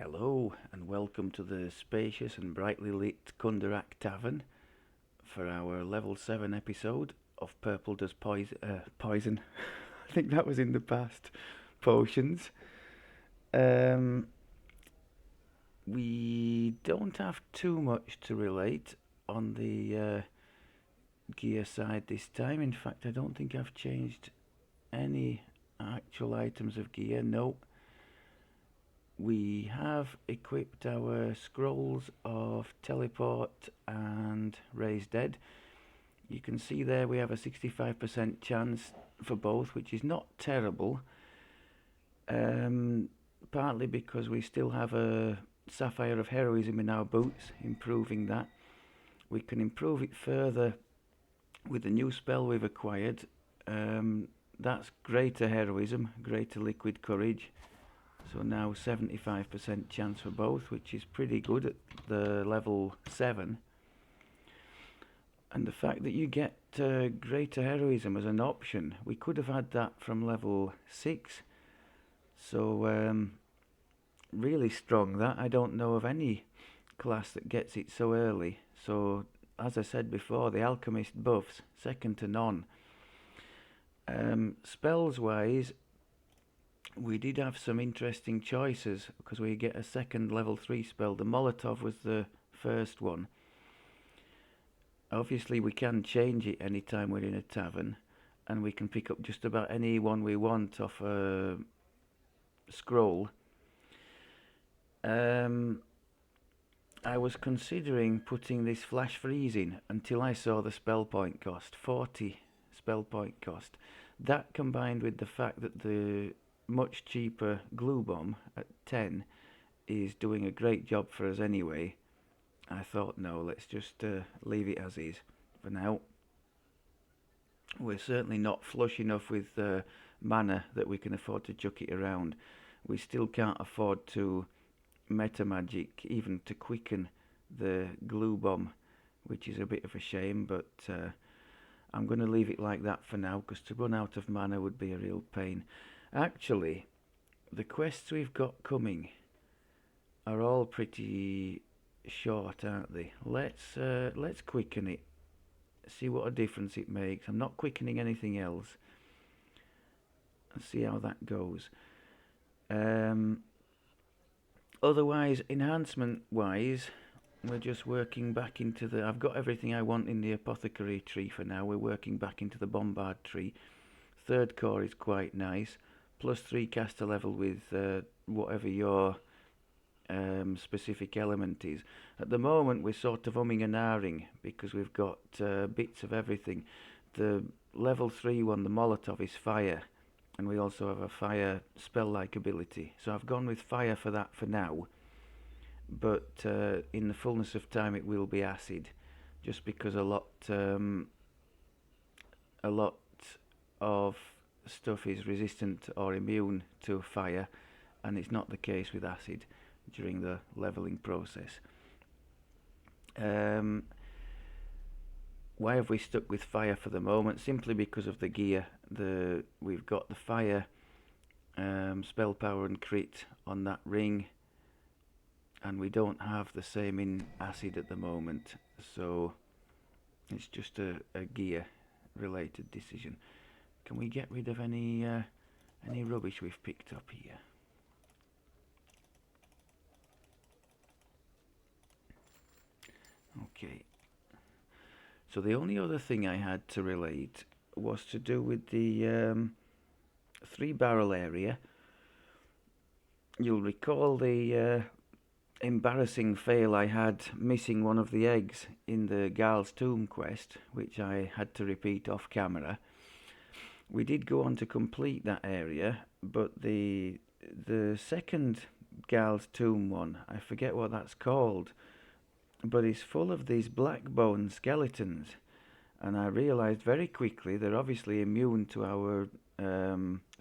Hello and welcome to the spacious and brightly lit Kundarak Tavern for our level 7 episode of Purple Does Poison. I think that was in the past. Potions. Um, we don't have too much to relate on the gear side this time. In fact, I don't think I've changed any actual items of gear. No. We have equipped our scrolls of teleport and raise dead. You can see there we have a 65% chance for both, which is not terrible. Partly because we still have a sapphire of heroism in our boots, improving that. We can improve it further with the new spell we've acquired. That's greater heroism, greater liquid courage. So now 75% chance for both, which is pretty good at the level 7. And the fact that you get greater heroism as an option, we could have had that from level 6. So really strong that. I don't know of any class that gets it so early. So as I said before, the Alchemist buffs, second to none. Spells wise, we did have some interesting choices because we get a second level 3 spell. The Molotov was the first one. Obviously we can change it anytime we're in a tavern, and we can pick up just about any one we want off a scroll. I was considering putting this flash freeze in until I saw the spell point cost, 40 spell point cost. That combined with the fact that the much cheaper glue bomb at 10 is doing a great job for us anyway, I thought no, let's just leave it as is for now. We're certainly not flush enough with mana that we can afford to chuck it around. We still can't afford to meta magic even to quicken the glue bomb, which is a bit of a shame, but I'm going to leave it like that for now, because to run out of mana would be a real pain. Actually, the quests we've got coming are all pretty short, aren't they? Let's quicken it. See what a difference it makes. I'm not quickening anything else. Let's see how that goes. Otherwise, enhancement-wise, we're just working back into the... I've got everything I want in the apothecary tree for now. We're working back into the bombard tree. Third core is quite nice. +3 caster level with whatever your specific element is. At the moment we're sort of umming and ahhing because we've got bits of everything. The level 3 one, the Molotov, is fire, and we also have a fire spell-like ability. So I've gone with fire for that for now, but in the fullness of time it will be acid, just because a lot of stuff is resistant or immune to fire, and it's not the case with acid during the leveling process. Why have we stuck with fire for the moment? Simply because of the gear. We've got the fire spell power and crit on that ring, and we don't have the same in acid at the moment, so it's just a gear related decision. Can we get rid of any rubbish we've picked up here? Okay. So the only other thing I had to relate was to do with the 3-barrel area. You'll recall the embarrassing fail I had missing one of the eggs in the Garl's Tomb quest, which I had to repeat off camera. We did go on to complete that area, but the second Garl's Tomb one, I forget what that's called, but it's full of these black bone skeletons, and I realised very quickly they're obviously immune to our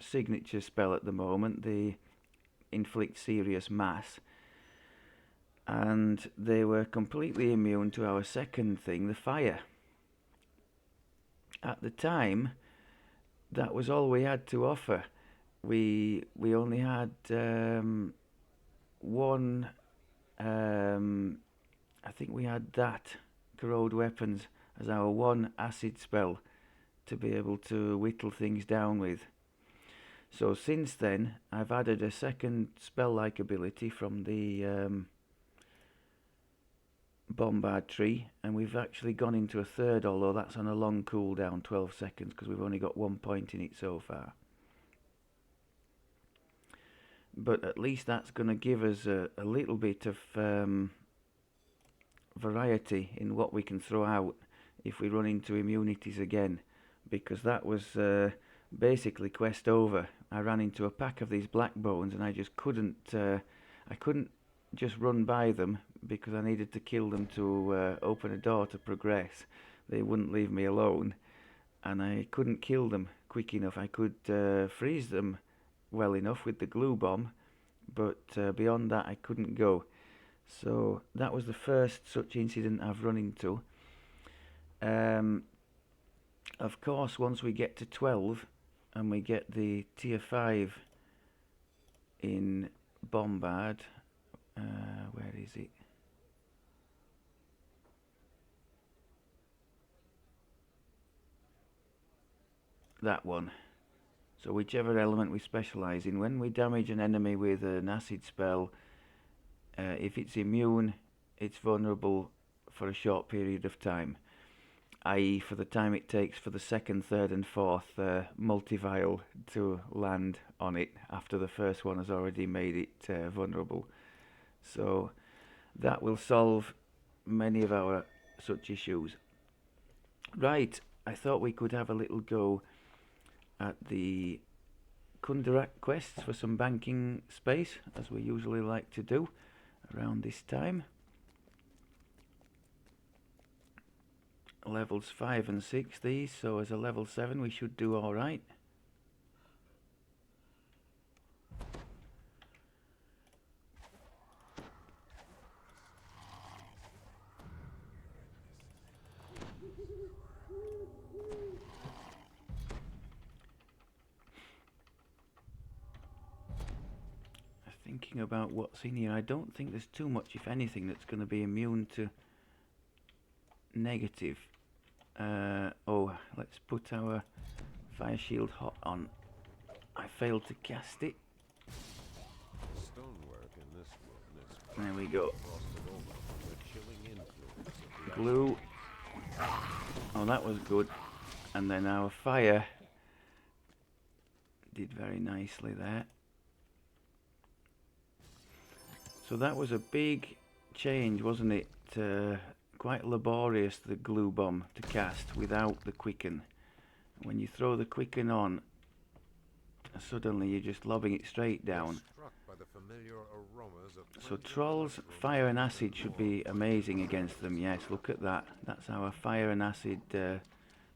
signature spell at the moment, the inflict serious mass, and they were completely immune to our second thing, the fire. At the time, that was all we had to offer. We only had one, I think we had that corrode weapons as our one acid spell to be able to whittle things down with. So since then I've added a second spell-like ability from the bombard tree, and we've actually gone into a third, although that's on a long cooldown, 12 seconds, because we've only got 1 point in it so far. But at least that's going to give us a little bit of variety in what we can throw out if we run into immunities again, because that was basically quest over. I ran into a pack of these black bones and I just couldn't just run by them because I needed to kill them to open a door to progress. They wouldn't leave me alone, and I couldn't kill them quick enough. I could freeze them well enough with the glue bomb, but beyond that I couldn't go. So that was the first such incident I've run into. Of course, once we get to 12 and we get the tier 5 in bombard, where is it? That one. So whichever element we specialise in, when we damage an enemy with an acid spell, if it's immune, it's vulnerable for a short period of time, i.e. for the time it takes for the second, third and fourth multi-vial to land on it after the first one has already made it vulnerable. So that will solve many of our such issues. Right, I thought we could have a little go at the Kundarak quests for some banking space, as we usually like to do around this time. Levels 5 and 6 these, so as a level 7 we should do alright. Thinking about what's in here, I don't think there's too much, if anything, that's going to be immune to negative. Oh, let's put our fire shield hot on. I failed to cast it. There we go. Glue. Oh, that was good. And then our fire did very nicely there. So that was a big change, wasn't it? Quite laborious, the glue bomb to cast without the quicken. When you throw the quicken on, suddenly you're just lobbing it straight down. So trolls, fire and acid should be amazing against them. Yes, look at that. That's our fire and acid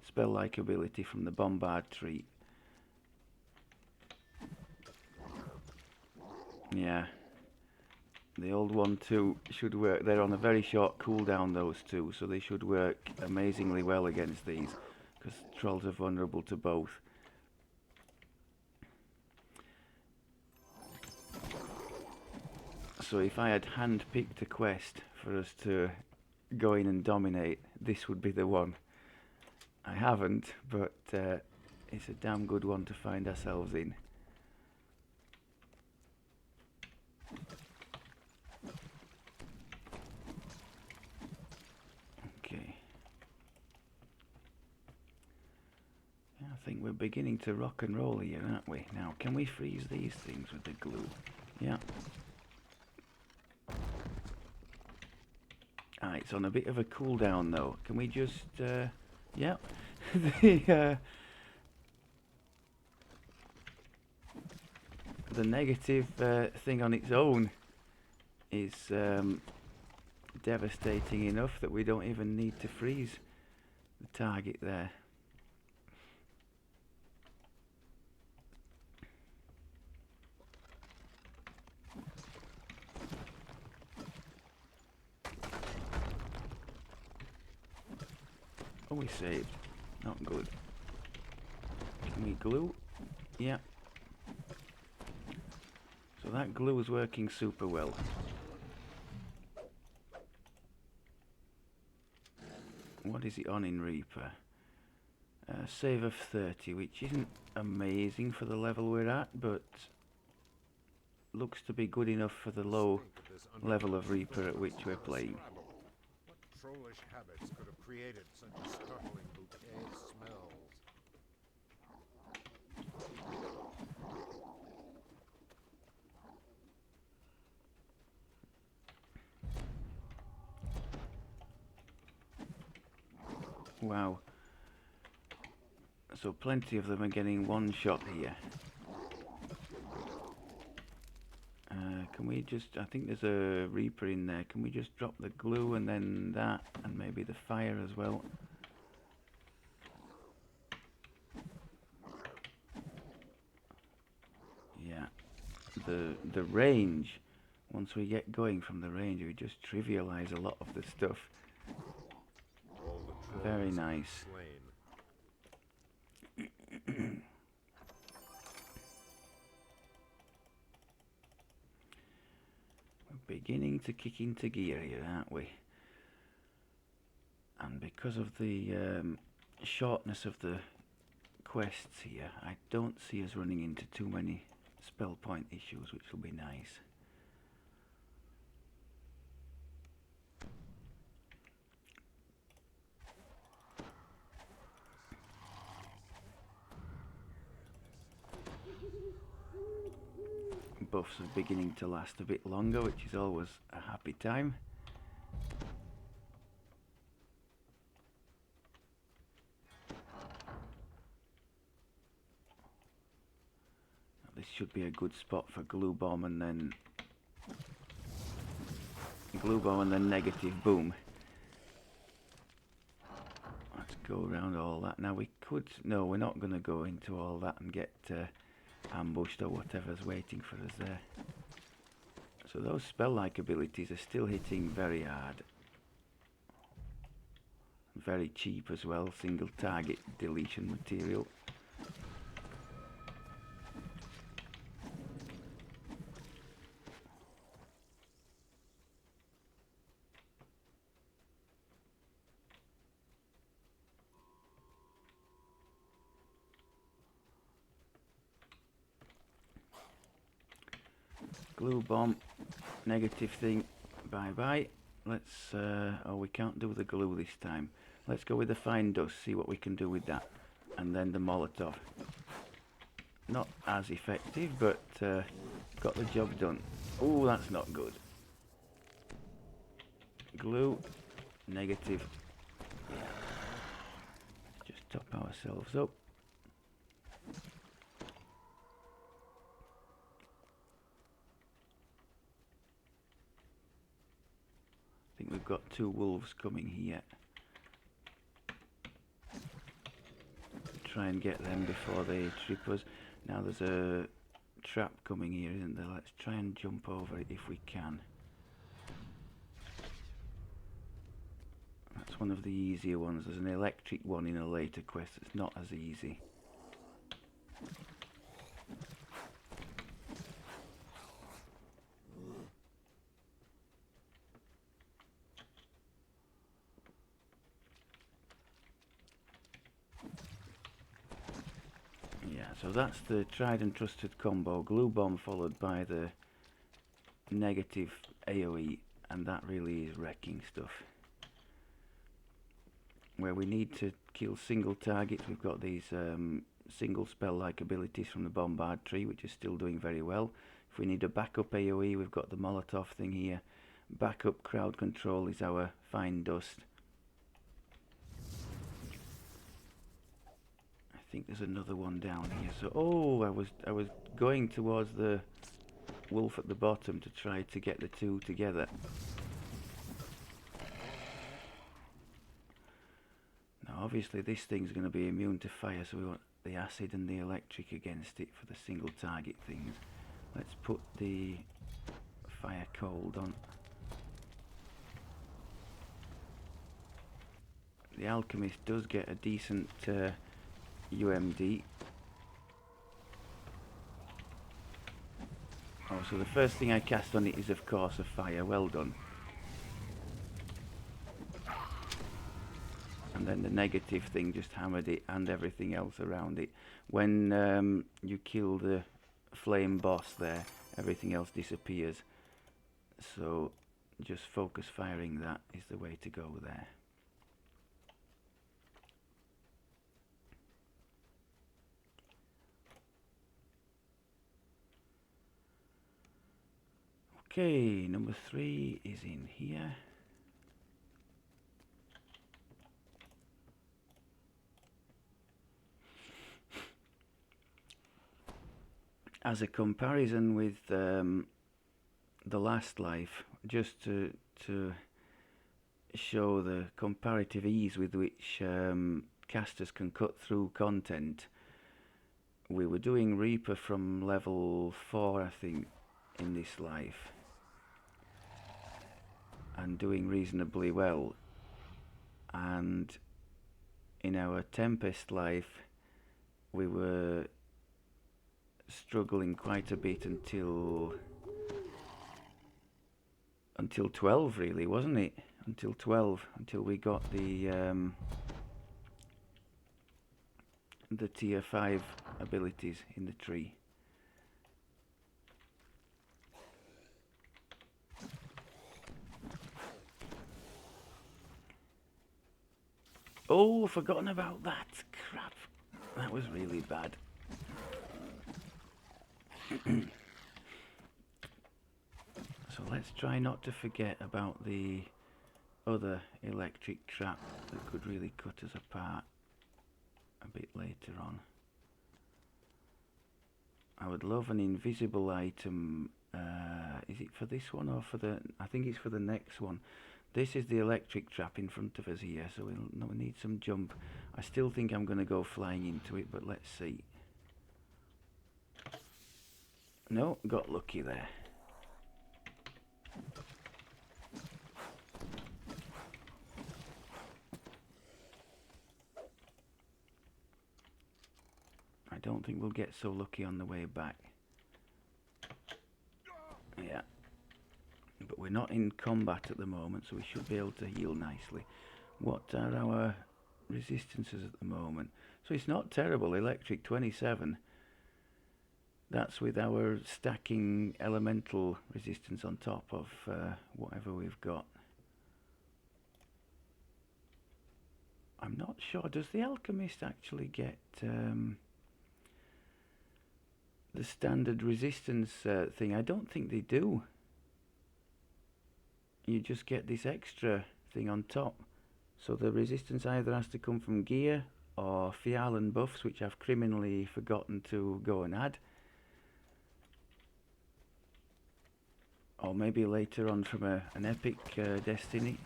spell-like ability from the bombard tree. Yeah. The old one too should work. They're on a very short cooldown, those two, so they should work amazingly well against these, because trolls are vulnerable to both. So if I had hand-picked a quest for us to go in and dominate, this would be the one. I haven't, but it's a damn good one to find ourselves in. I think we're beginning to rock and roll here, aren't we? Now, can we freeze these things with the glue? Yeah. Ah, it's on a bit of a cooldown though. Can we just, yeah. The negative thing on its own is devastating enough that we don't even need to freeze the target there. Oh, we saved. Not good. Can we glue? Yeah. So that glue is working super well. What is it on in Reaper? Save of 30, which isn't amazing for the level we're at, but looks to be good enough for the low level of Reaper at which we're playing. What trollish habits could have created such a startling bouquet of smells? Wow. So plenty of them are getting one shot here. Can we just, I think there's a Reaper in there, can we just drop the glue and then that, and maybe the fire as well? Yeah, the range, once we get going from the range, we just trivialize a lot of the stuff. Very nice. Beginning to kick into gear here, aren't we? And because of the shortness of the quests here, I don't see us running into too many spell point issues, which will be nice. Buffs are beginning to last a bit longer, which is always a happy time. This should be a good spot for glue bomb and then negative boom. Let's go around all that. Now we could, no, we're not going to go into all that and get ambushed or whatever's waiting for us there. So those spell-like abilities are still hitting very hard. Very cheap as well, single target deletion material. Glue bomb, negative thing, bye bye. Let's, oh, we can't do the glue this time. Let's go with the fine dust, see what we can do with that. And then the Molotov. Not as effective, but got the job done. Oh, that's not good. Glue, negative. Yeah. Just top ourselves up. I think we've got two wolves coming here. Try and get them before they trip us. Now there's a trap coming here, isn't there? Let's try and jump over it if we can. That's one of the easier ones. There's an electric one in a later quest that's not as easy. So that's the tried and trusted combo, glue bomb followed by the negative AoE, and that really is wrecking stuff. Where we need to kill single targets, we've got these single spell-like abilities from the Bombard tree, which is still doing very well. If we need a backup AoE, we've got the Molotov thing here. Backup crowd control is our fine dust. I think there's another one down here. So, oh, I was going towards the wolf at the bottom to try to get the two together. Now, obviously, this thing's going to be immune to fire, so we want the acid and the electric against it for the single target things. Let's put the fire cold on. The Alchemist does get a decent UMD. Oh, so the first thing I cast on it is of course a fire. Well done. And then the negative thing just hammered it and everything else around it. When you kill the flame boss there, everything else disappears. So just focus firing that is the way to go there. Okay, number 3 is in here. As a comparison with the last life, just to show the comparative ease with which casters can cut through content, we were doing Reaper from level 4, I think, in this life, and doing reasonably well. And in our Tempest life, we were struggling quite a bit until 12, really, wasn't it? Until 12, until we got the tier 5 abilities in the tree. Oh, forgotten about that. Crap. That was really bad. So let's try not to forget about the other electric trap that could really cut us apart a bit later on. I would love an invisible item. Is it for this one or for the... I think it's for the next one. This is the electric trap in front of us here, so we'll need some jump. I still think I'm going to go flying into it, but let's see. No, got lucky there. I don't think we'll get so lucky on the way back. Yeah. But we're not in combat at the moment, so we should be able to heal nicely. What are our resistances at the moment? So it's not terrible. Electric 27. That's with our stacking elemental resistance on top of whatever we've got. I'm not sure. Does the Alchemist actually get the standard resistance thing? I don't think they do. You just get this extra thing on top. So the resistance either has to come from gear or Fialan buffs, which I've criminally forgotten to go and add. Or maybe later on from an epic destiny.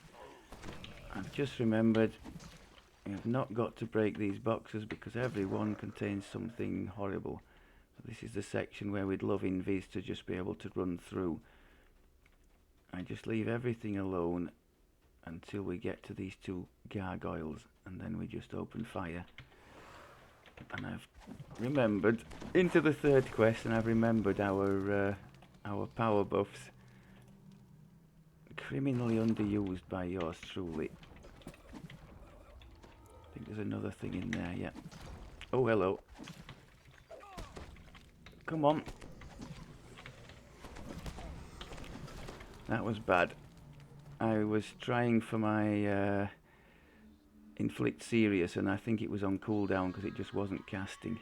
I've just remembered I've not got to break these boxes because every one contains something horrible. So this is the section where we'd love Invis to just be able to run through. I just leave everything alone until we get to these 2 gargoyles, and then we just open fire. And I've remembered into the 3rd quest, and I've remembered our power buffs, criminally underused by yours truly. I think there's another thing in there, yeah. Oh, hello. Come on. That was bad. I was trying for my inflict serious, and I think it was on cooldown because it just wasn't casting.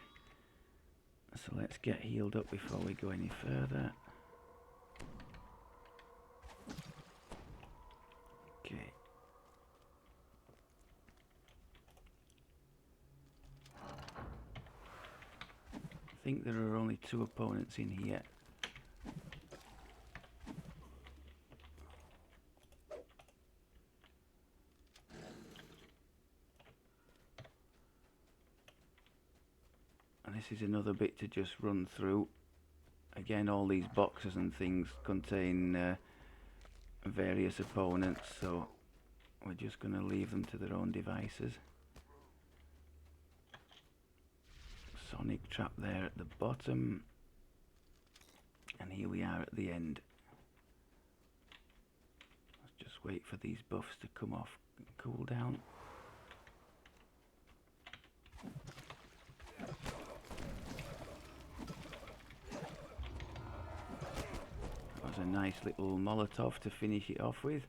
So let's get healed up before we go any further. Okay. I think there are only 2 opponents in here. And this is another bit to just run through. Again, all these boxes and things contain various opponents, so we're just going to leave them to their own devices. Sonic trap there at the bottom. And here we are at the end. Let's just wait for these buffs to come off and cool down. That was a nice little Molotov to finish it off with.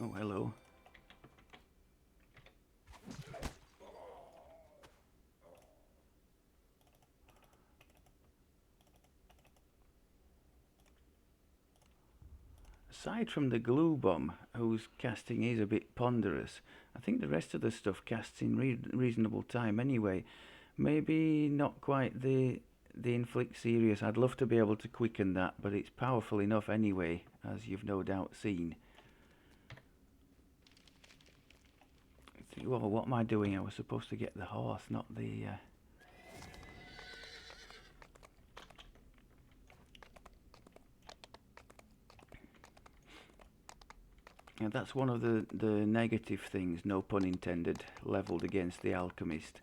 Oh, hello. Aside from the glue bomb, whose casting is a bit ponderous, I think the rest of the stuff casts in reasonable time anyway. Maybe not quite the inflict serious. I'd love to be able to quicken that, but it's powerful enough anyway, as you've no doubt seen. Well, what am I doing? I was supposed to get the horse, not the... Yeah, that's one of the negative things, no pun intended, levelled against the Alchemist.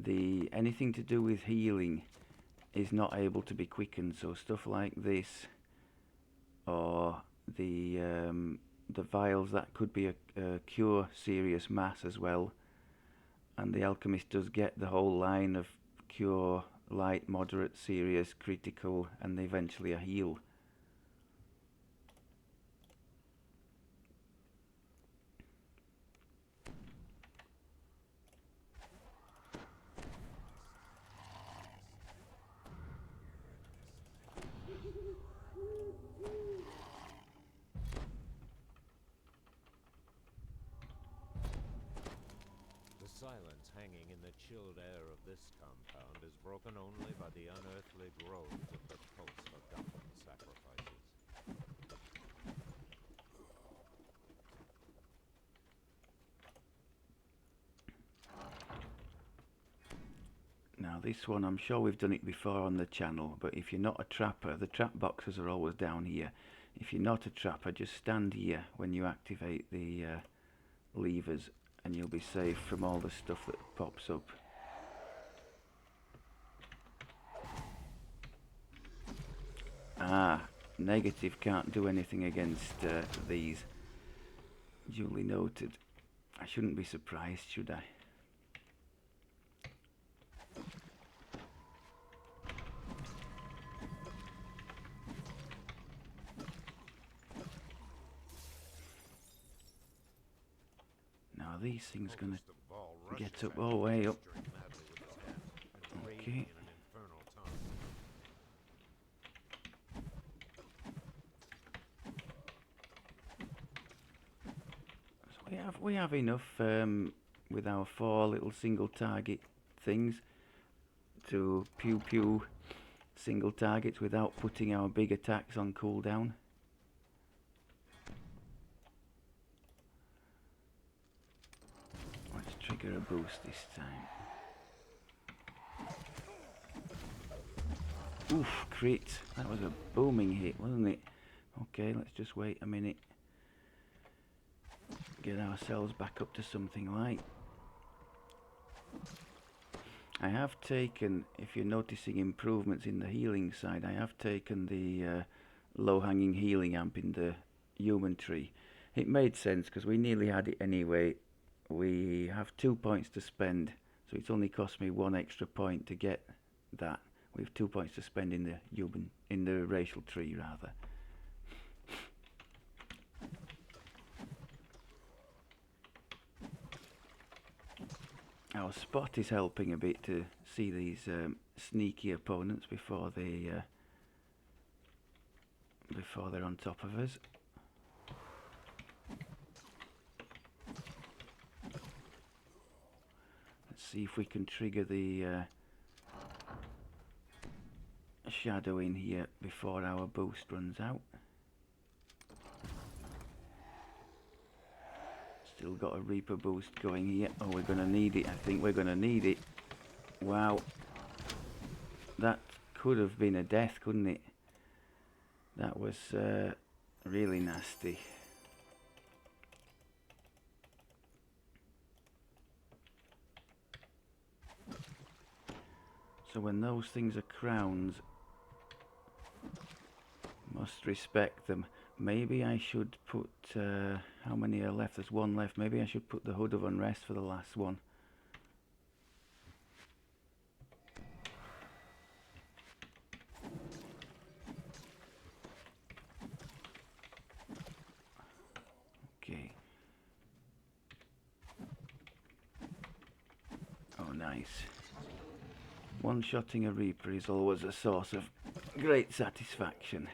Anything to do with healing is not able to be quickened, so stuff like this, or the vials, that could be a cure serious mass as well. And the Alchemist does get the whole line of cure, light, moderate, serious, critical, and eventually a heal. The silence hanging in the chilled air of this compound is broken only by the unearthly groans of the post-forgotten sacrifices. Now this one, I'm sure we've done it before on the channel, but if you're not a trapper, the trap boxes are always down here. If you're not a trapper, just stand here when you activate the levers, and you'll be safe from all the stuff that pops up. Ah, negative can't do anything against these. Duly noted. I shouldn't be surprised, should I? Now these things gonna get up all the way up. Okay. So we have enough with our 4 little single target things to pew pew single targets without putting our big attacks on cooldown. Let's trigger a boost this time. Oof, crit. That was a booming hit, wasn't it? Okay, let's just wait a minute. Get ourselves back up to something light. I have taken, if you're noticing improvements in the healing side, I have taken the low-hanging healing amp in the human tree. It made sense because we nearly had it anyway. We have 2 points to spend, so it's only cost me 1 extra point to get that. We have 2 points to spend in the racial tree rather. Our spot is helping a bit to see these sneaky opponents before they're on top of us. Let's see if we can trigger the shadow in here before our boost runs out. Still got a Reaper boost going here. Oh, we're going to need it. I think we're going to need it. Wow. That could have been a death, couldn't it? That was really nasty. So when those things are crowns, must respect them. Maybe I should put, how many are left? There's one left. Maybe I should put the Hood of Unrest for the last one. Okay. Oh, nice. One-shotting a Reaper is always a source of great satisfaction.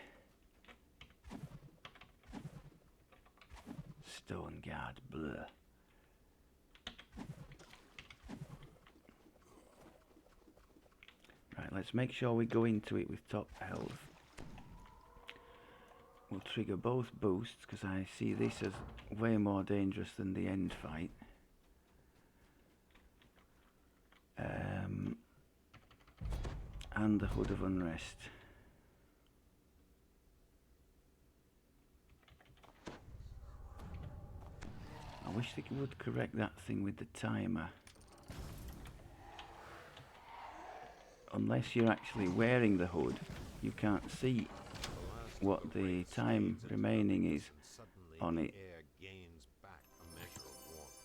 Stone Guard, blur. Right, let's make sure we go into it with top health. We'll trigger both boosts because I see this as way more dangerous than the end fight. And the Hood of Unrest. I wish they would correct that thing with the timer. Unless you're actually wearing the hood, you can't see what the time remaining is on it,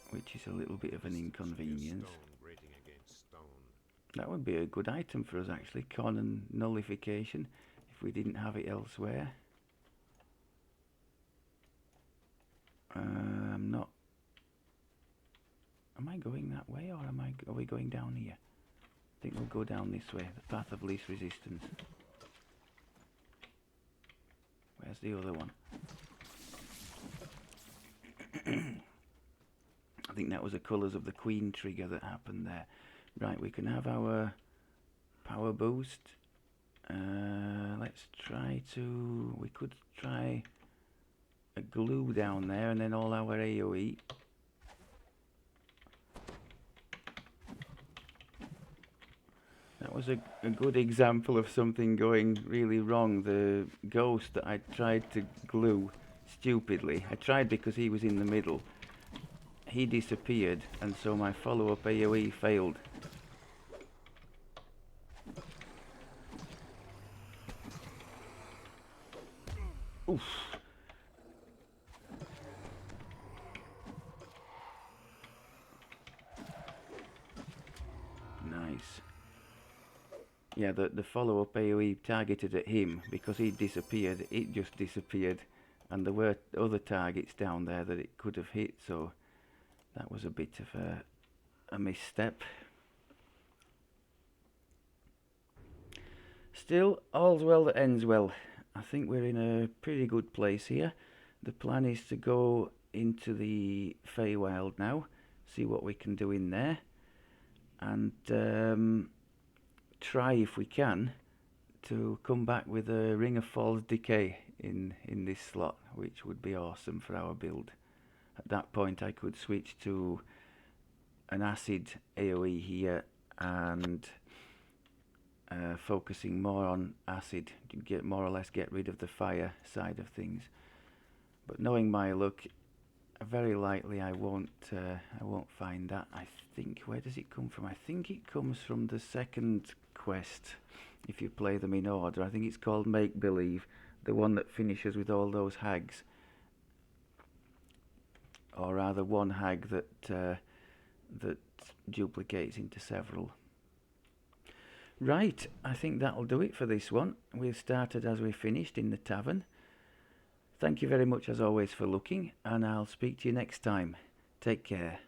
which is a little bit of an inconvenience. That would be a good item for us actually, con and nullification, if we didn't have it elsewhere. I'm not... Am I going that way, or are we going down here? I think we'll go down this way, the path of least resistance. Where's the other one? I think that was the colours of the Queen trigger that happened there. Right, we can have our power boost. Let's try to... We could try a glue down there and then all our AoE. That was a good example of something going really wrong. The ghost that I tried to glue stupidly. I tried because he was in the middle. He disappeared, and so my follow-up AoE failed. Oof. Nice. Yeah, the follow-up AoE targeted at him because he disappeared. It just disappeared, and there were other targets down there that it could have hit, so that was a bit of a misstep. Still, all's well that ends well. I think we're in a pretty good place here. The plan is to go into the Feywild now, see what we can do in there, and try, if we can, to come back with a Ring of Falls Decay in this slot, which would be awesome for our build. At that point I could switch to an acid AoE here and focusing more on acid to get more or less get rid of the fire side of things. But knowing my luck, very likely I won't find that. I think, where does it come from? I think it comes from the second quest, if you play them in order. I think it's called Make Believe, the one that finishes with all those hags, or rather one hag that duplicates into several. Right, I think that'll do it for this one. We've started as we finished in the tavern. Thank you very much as always for looking, and I'll speak to you next time. Take care.